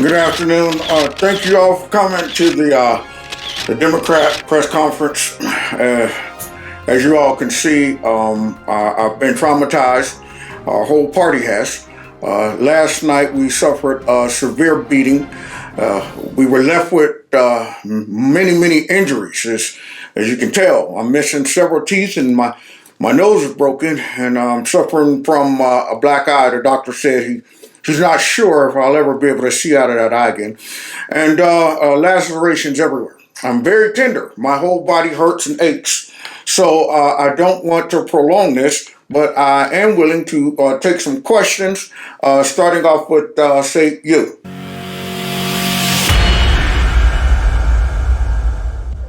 Good afternoon. Thank you all for coming to the Democrat press conference. As you all can see, I've been traumatized. Our whole party has. Last night we suffered a severe beating. We were left with many injuries. As you can tell, I'm missing several teeth and my nose is broken, and I'm suffering from a black eye. The doctor said he's not sure if I'll ever be able to see out of that eye again. And lacerations everywhere. I'm very tender. My whole body hurts and aches. So I don't want to prolong this, but I am willing to take some questions, starting off with, say, you.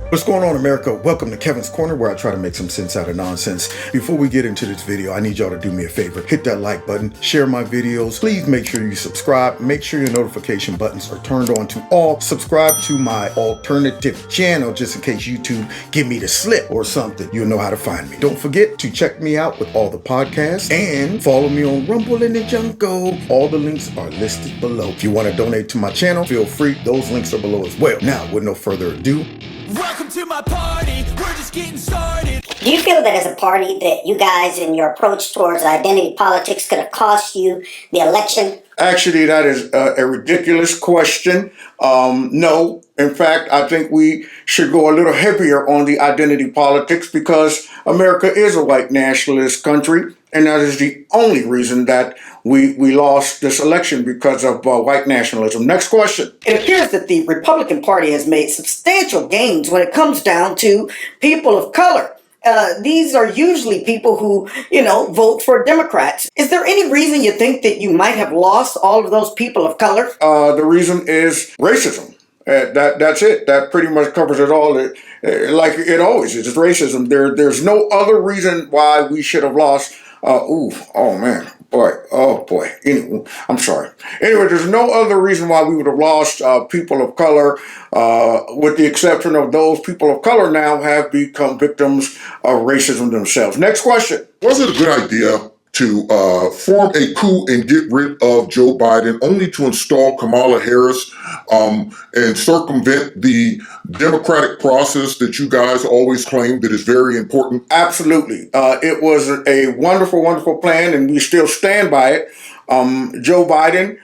What's going on, America? Welcome to Kevin's Corner, where I try to make some sense out of nonsense. Before we get into this video, I need y'all to do me a favor. Hit that like button, share my videos. Please make sure you subscribe. Make sure your notification buttons are turned on to all. Subscribe to my alternative channel, just in case YouTube give me the slip or something. You'll know how to find me. Don't forget to check me out with all the podcasts and follow me on Rumble and the Jungle. All the links are listed below. If you want to donate to my channel, feel free. Those links are below as well. Now, with no further ado, welcome to my party, we're just getting started. Do you feel that as a party that you guys and your approach towards identity politics could have cost you the election? Actually, that is a ridiculous question. No. In fact, I think we should go a little heavier on the identity politics because America is a white nationalist country, and that is the only reason that we lost this election, because of white nationalism. Next question. It appears that the Republican Party has made substantial gains when it comes down to people of color. These are usually people who, vote for Democrats. Is there any reason you think that you might have lost all of those people of color? The reason is racism. That's it. That pretty much covers it all. Like it always is. It's racism. There's no other reason why we should have lost. Oh boy. Anyway, I'm sorry. Anyway, there's no other reason why we would have lost people of color, with the exception of those people of color now have become victims of racism themselves. Next question. Was it a good idea to form a coup and get rid of Joe Biden, only to install Kamala Harris and circumvent the democratic process that you guys always claim that is very important? Absolutely. It was a wonderful plan, and we still stand by it. Joe Biden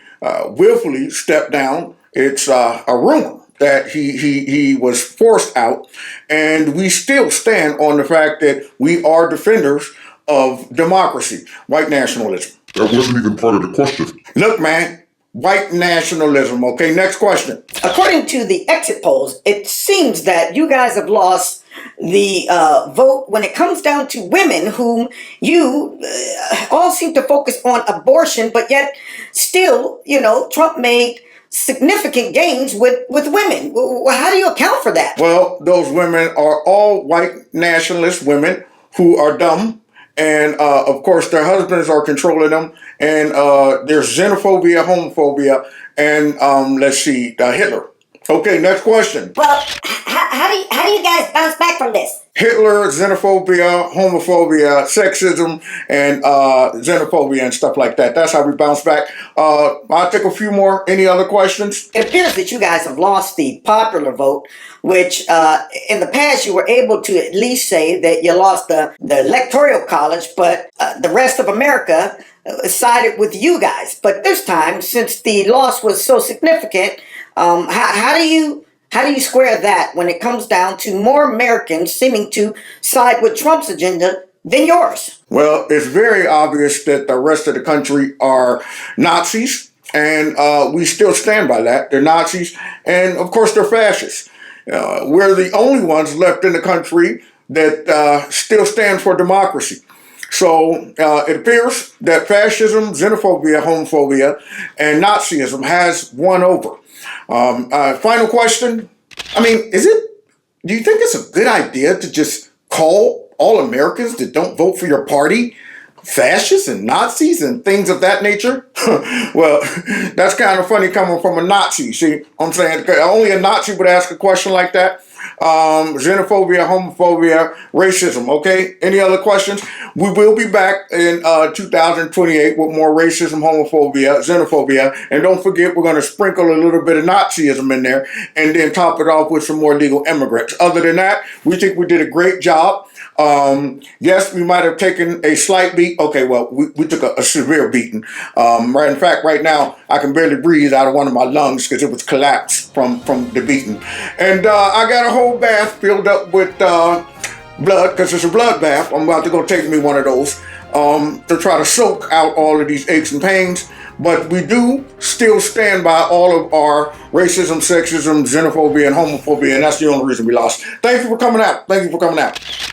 willfully stepped down. It's a rumor that he was forced out, and we still stand on the fact that we are defenders of democracy, white nationalism. That wasn't even part of the question. Look, man, white nationalism. Okay, next question. According to the exit polls, it seems that you guys have lost the vote when it comes down to women, whom you all seem to focus on abortion, but yet still, Trump made significant gains with women. How do you account for that? Well, those women are all white nationalist women who are dumb. And, of course, their husbands are controlling them. And there's xenophobia, homophobia, and, Hitler. Okay, next question. Well, how do you guys bounce back from this? Hitler, xenophobia, homophobia, sexism, and xenophobia and stuff like that. That's how we bounce back. I'll take a few more. Any other questions? It appears that you guys have lost the popular vote, which in the past you were able to at least say that you lost the electoral college, but the rest of America sided with you guys. But this time, since the loss was so significant, how do you square that when it comes down to more Americans seeming to side with Trump's agenda than yours? Well, it's very obvious that the rest of the country are Nazis, and we still stand by that. They're Nazis, and of course they're fascists. We're the only ones left in the country that still stand for democracy. So it appears that fascism, xenophobia, homophobia, and Nazism has won over. Final question. I mean, do you think it's a good idea to just call all Americans that don't vote for your party fascists and Nazis and things of that nature? Well, that's kind of funny coming from a Nazi. See, I'm saying only a Nazi would ask a question like that. xenophobia, homophobia, racism. Okay. Any other questions? We will be back in 2028 with more racism, homophobia, xenophobia, and don't forget we're going to sprinkle a little bit of Nazism in there, and then top it off with some more legal immigrants. Other than that, we think we did a great job. Yes, we might have taken a slight beat. Okay, well, we took a severe beating. Right, in fact, right now I can barely breathe out of one of my lungs because it was collapsed from the beating. And I got a whole bath filled up with blood because it's a blood bath. I'm about to go take me one of those to try to soak out all of these aches and pains. But we do still stand by all of our racism, sexism, xenophobia, and homophobia, and that's the only reason we lost. Thank you for coming out. Thank you for coming out.